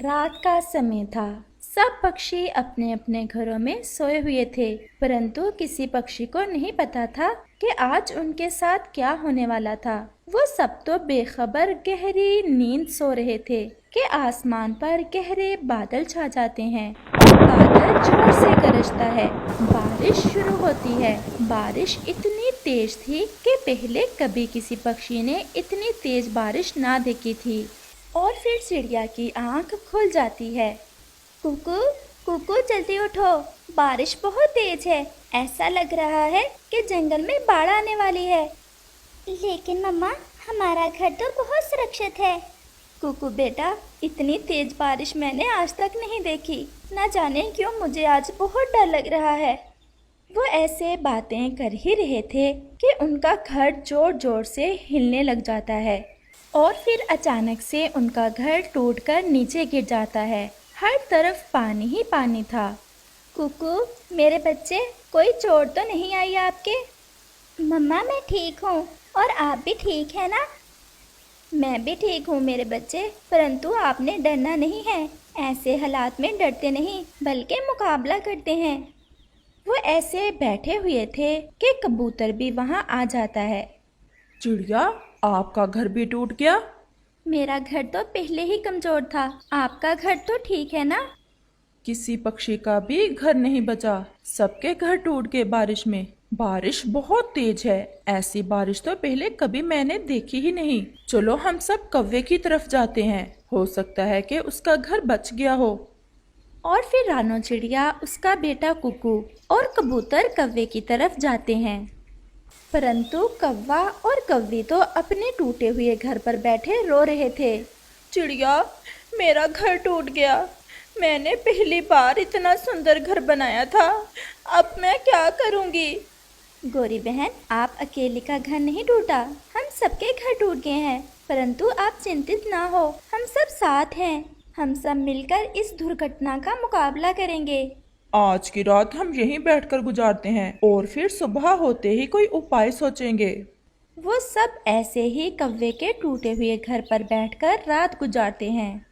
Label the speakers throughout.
Speaker 1: रात का समय था। सब पक्षी अपने अपने घरों में सोए हुए थे, परंतु किसी पक्षी को नहीं पता था कि आज उनके साथ क्या होने वाला था। वो सब तो बेखबर गहरी नींद सो रहे थे कि आसमान पर गहरे बादल छा जाते हैं और बादल जोर से गरजता है। बारिश शुरू होती है। बारिश इतनी तेज थी कि पहले कभी किसी पक्षी ने इतनी तेज बारिश ना देखी थी। और फिर चिड़िया की आंख खुल जाती है। कुकू कुकू जल्दी उठो, बारिश बहुत तेज है। ऐसा लग रहा है कि जंगल में बाढ़ आने वाली है।
Speaker 2: लेकिन मम्मा, हमारा घर तो बहुत सुरक्षित है।
Speaker 1: कुकू बेटा, इतनी तेज बारिश मैंने आज तक नहीं देखी। न जाने क्यों मुझे आज बहुत डर लग रहा है। वो ऐसे बातें कर ही रहे थे कि उनका घर जोर जोर से हिलने लग जाता है और फिर अचानक से उनका घर टूटकर नीचे गिर जाता है। हर तरफ पानी ही पानी था। कुकू मेरे बच्चे, कोई चोट तो नहीं आई आपके?
Speaker 2: मम्मा, मैं ठीक हूँ। और आप भी ठीक है ना?
Speaker 1: मैं भी ठीक हूँ मेरे बच्चे, परंतु आपने डरना नहीं है। ऐसे हालात में डरते नहीं बल्कि मुकाबला करते हैं। वो ऐसे बैठे हुए थे कि कबूतर भी वहाँ आ जाता है।
Speaker 3: चिड़िया, आपका घर भी टूट गया?
Speaker 1: मेरा घर तो पहले ही कमजोर था, आपका घर तो ठीक है ना?
Speaker 3: किसी पक्षी का भी घर नहीं बचा, सबके घर टूट गए बारिश में। बारिश बहुत तेज है, ऐसी बारिश तो पहले कभी मैंने देखी ही नहीं। चलो हम सब कौवे की तरफ जाते हैं, हो सकता है कि उसका घर बच गया हो।
Speaker 1: और फिर रानो चिड़िया, उसका बेटा कुकू और कबूतर कौवे की तरफ जाते हैं। परंतु कौवा और कौवी तो अपने टूटे हुए घर पर बैठे रो रहे थे।
Speaker 3: चिड़िया, मेरा घर टूट गया। मैंने पहली बार इतना सुंदर घर बनाया था, अब मैं क्या करूँगी?
Speaker 1: गोरी बहन, आप अकेले का घर नहीं टूटा, हम सबके घर टूट गए हैं। परंतु आप चिंतित ना हो, हम सब साथ हैं। हम सब मिलकर इस दुर्घटना का मुकाबला करेंगे।
Speaker 3: आज की रात हम यहीं बैठकर गुजारते हैं और फिर सुबह होते ही कोई उपाय सोचेंगे।
Speaker 1: वो सब ऐसे ही कौवे के टूटे हुए घर पर बैठकर रात गुजारते हैं।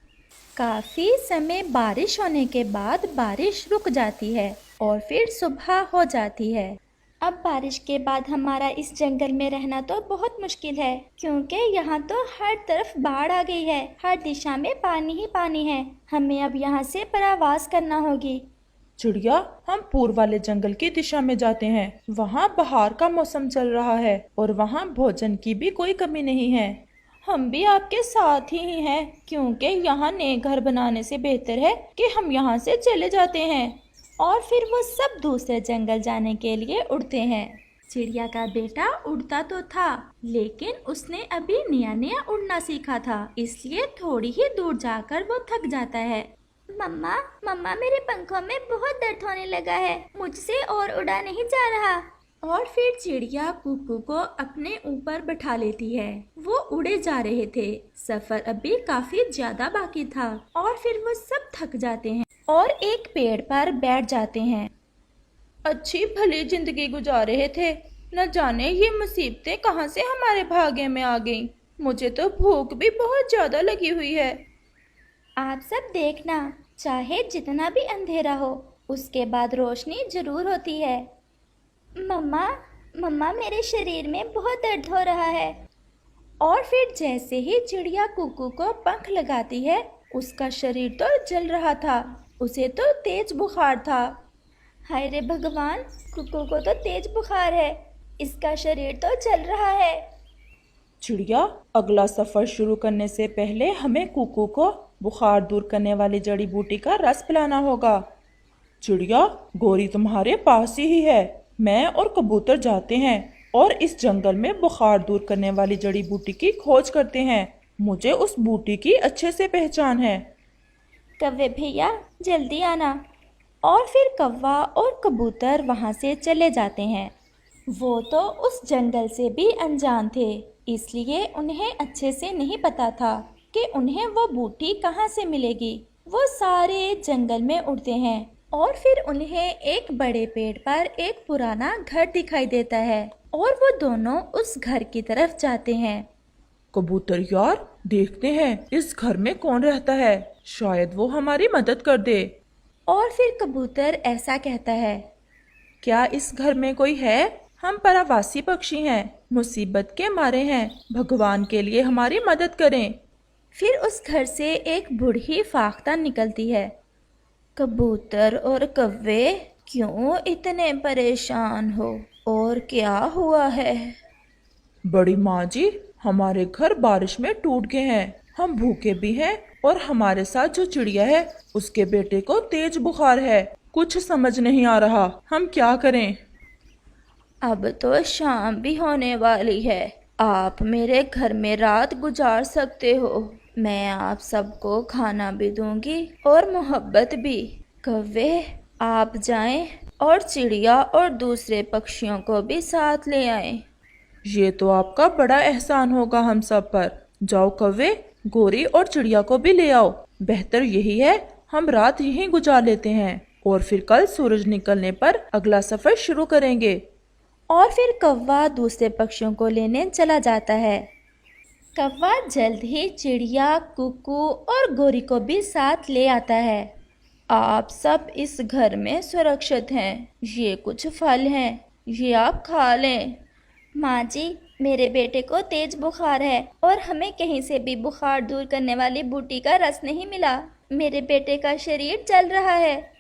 Speaker 1: काफी समय बारिश होने के बाद बारिश रुक जाती है और फिर सुबह हो जाती है। अब बारिश के बाद हमारा इस जंगल में रहना तो बहुत मुश्किल है, क्योंकि यहाँ तो हर तरफ बाढ़ आ गई है। हर दिशा में पानी ही पानी है। हमें अब यहाँ से परावास करना होगी।
Speaker 3: चिड़िया, हम पूर्व वाले जंगल की दिशा में जाते हैं। वहाँ बहार का मौसम चल रहा है और वहाँ भोजन की भी कोई कमी नहीं है। हम भी आपके साथ ही हैं, क्योंकि यहाँ नए घर बनाने से बेहतर है कि हम यहाँ से चले जाते हैं। और फिर वो सब दूसरे जंगल जाने के लिए उड़ते हैं। चिड़िया का बेटा उड़ता तो था, लेकिन उसने अभी नया नया उड़ना सीखा था, इसलिए थोड़ी ही दूर जाकर वो थक जाता है।
Speaker 2: मम्मा मम्मा, मेरे पंखों में बहुत दर्द होने लगा है, मुझसे और उड़ा नहीं जा रहा।
Speaker 1: और फिर चिड़िया कुकू को अपने ऊपर बैठा लेती है। वो उड़े जा रहे थे। सफर अभी काफी ज्यादा बाकी था और फिर वो सब थक जाते हैं और एक पेड़ पर बैठ जाते हैं।
Speaker 3: अच्छी भली जिंदगी गुजार रहे थे, न जाने ये मुसीबतें कहाँ से हमारे भाग्य में आ गईं। मुझे तो भूख भी बहुत ज्यादा लगी हुई है।
Speaker 1: आप सब देखना, चाहे जितना भी अंधेरा हो, उसके बाद रोशनी जरूर होती है।
Speaker 2: मम्मा मम्मा, मेरे शरीर में बहुत दर्द हो रहा है।
Speaker 1: और फिर जैसे ही चिड़िया कुकू को पंख लगाती है, उसका शरीर तो जल रहा था। उसे तो तेज बुखार था। हाय रे भगवान, कुकू को तो तेज बुखार है, इसका शरीर तो जल रहा है।
Speaker 3: चिड़िया, अगला सफर शुरू करने से पहले हमें कुकू को बुखार दूर करने वाली जड़ी बूटी का रस पिलाना होगा। चिड़िया, गोरी तुम्हारे पास ही है। मैं और कबूतर जाते हैं और इस जंगल में बुखार दूर करने वाली जड़ी बूटी की खोज करते हैं। मुझे उस बूटी की अच्छे से पहचान है।
Speaker 1: कौवे भैया, जल्दी आना। और फिर कौवा और कबूतर वहाँ से चले जाते हैं। वो तो उस जंगल से भी अनजान थे, इसलिए उन्हें अच्छे से नहीं पता था कि उन्हें वो बूटी कहाँ से मिलेगी। वो सारे जंगल में उड़ते हैं और फिर उन्हें एक बड़े पेड़ पर एक पुराना घर दिखाई देता है और वो दोनों उस घर की तरफ जाते हैं।
Speaker 3: कबूतर यार, देखते हैं इस घर में कौन रहता है, शायद वो हमारी मदद कर दे।
Speaker 1: और फिर कबूतर ऐसा कहता है,
Speaker 3: क्या इस घर में कोई है? हम परावासी पक्षी हैं, मुसीबत के मारे हैं, भगवान के लिए हमारी मदद करें।
Speaker 1: फिर उस घर से एक बूढ़ी फाख्ता निकलती है। कबूतर और कव्वे, क्यों इतने परेशान हो और क्या हुआ है?
Speaker 3: बड़ी माँ जी, हमारे घर बारिश में टूट गए हैं, हम भूखे भी हैं और हमारे साथ जो चिड़िया है उसके बेटे को तेज बुखार है। कुछ समझ नहीं आ रहा, हम क्या करें?
Speaker 1: अब तो शाम भी होने वाली है, आप मेरे घर में रात गुजार सकते हो। मैं आप सबको खाना भी दूंगी और मोहब्बत भी। कव्वे, आप जाएं और चिड़िया और दूसरे पक्षियों को भी साथ ले आएं।
Speaker 3: ये तो आपका बड़ा एहसान होगा हम सब पर। जाओ कव्वे, गोरी और चिड़िया को भी ले आओ। बेहतर यही है हम रात यहीं गुजार लेते हैं और फिर कल सूरज निकलने पर अगला सफर शुरू करेंगे।
Speaker 1: और फिर कौवा दूसरे पक्षियों को लेने चला जाता है। कौवा जल्द ही चिड़िया, कुकू और गोरी को भी साथ ले आता है। आप सब इस घर में सुरक्षित हैं। ये कुछ फल हैं, ये आप खा लें।
Speaker 2: माँ जी, मेरे बेटे को तेज बुखार है और हमें कहीं से भी बुखार दूर करने वाली बूटी का रस नहीं मिला। मेरे बेटे का शरीर जल रहा है।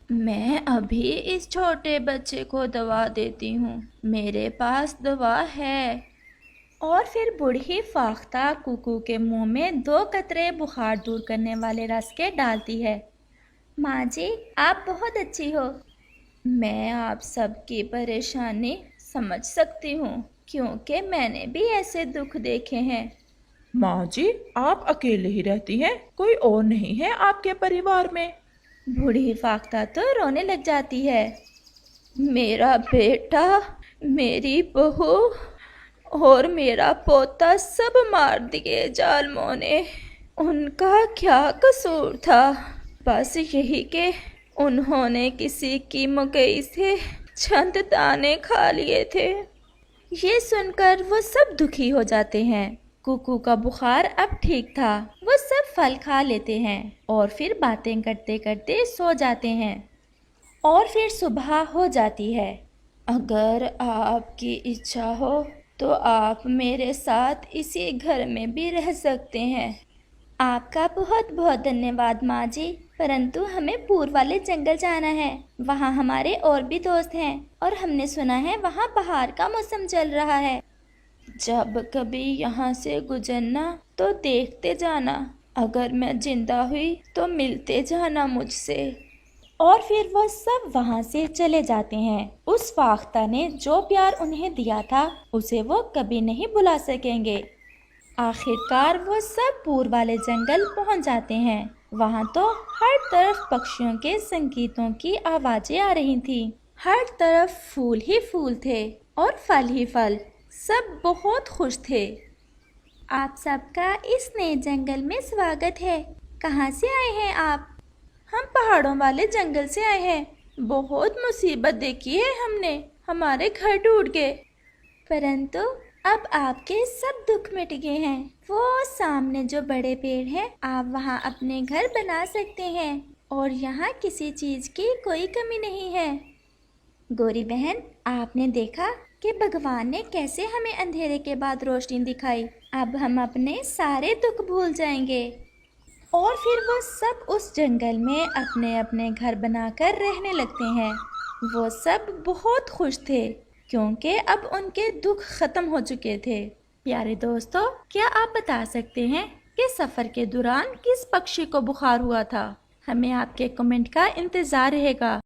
Speaker 1: मैं अभी इस छोटे बच्चे को दवा देती हूँ, मेरे पास दवा है। और फिर बूढ़ी फाख्ता कुकू के मुंह में 2 कतरे बुखार दूर करने वाले रस के डालती है।
Speaker 2: माँ जी, आप बहुत अच्छी हो।
Speaker 1: मैं आप सबकी परेशानी समझ सकती हूँ, क्योंकि मैंने भी ऐसे दुख देखे हैं।
Speaker 3: माँ जी, आप अकेले ही रहती हैं, कोई और नहीं है आपके परिवार में?
Speaker 1: बूढ़ी फाख्ता तो रोने लग जाती है। मेरा बेटा, मेरी बहू और मेरा पोता सब मार दिए जालमों ने। उनका क्या कसूर था? बस यही कि उन्होंने किसी की मकई से चंद दाने खा लिए थे। ये सुनकर वो सब दुखी हो जाते हैं। कुकू का बुखार अब ठीक था, वो सब फल खा लेते हैं और फिर बातें करते करते सो जाते हैं। और फिर सुबह हो जाती है। अगर आपकी इच्छा हो तो आप मेरे साथ इसी घर में भी रह सकते हैं।
Speaker 2: आपका बहुत बहुत धन्यवाद माँ जी, परंतु हमें पूर्व वाले जंगल जाना है। वहाँ हमारे और भी दोस्त हैं और हमने सुना है वहाँ बहार का मौसम चल रहा है।
Speaker 1: जब कभी यहाँ से गुजरना तो देखते जाना, अगर मैं जिंदा हुई तो मिलते जाना मुझसे। और फिर वो सब वहाँ से चले जाते हैं। उस फाख्ता ने जो प्यार उन्हें दिया था उसे वो कभी नहीं भुला सकेंगे। आखिरकार वो सब पूर्व वाले जंगल पहुँच जाते हैं। वहाँ तो हर तरफ पक्षियों के संगीतों की आवाजें आ रही थी। हर तरफ फूल ही फूल थे और फल ही फल। सब बहुत खुश थे।
Speaker 2: आप सबका इस नए जंगल में स्वागत है। कहाँ से आए हैं आप?
Speaker 1: हम पहाड़ों वाले जंगल से आए हैं। बहुत मुसीबत देखी है हमने, हमारे घर टूट गए।
Speaker 2: परंतु अब आपके सब दुख मिट गए हैं। वो सामने जो बड़े पेड़ हैं, आप वहाँ अपने घर बना सकते हैं और यहाँ किसी चीज की कोई कमी नहीं है। गोरी बहन, आपने देखा कि भगवान ने कैसे हमें अंधेरे के बाद रोशनी दिखाई। अब हम अपने सारे दुख भूल जाएंगे।
Speaker 1: और फिर वो सब उस जंगल में अपने अपने घर बनाकर रहने लगते हैं। वो सब बहुत खुश थे क्योंकि अब उनके दुख खत्म हो चुके थे। प्यारे दोस्तों, क्या आप बता सकते हैं कि सफ़र के दौरान किस पक्षी को बुखार हुआ था? हमें आपके कमेंट का इंतज़ार रहेगा।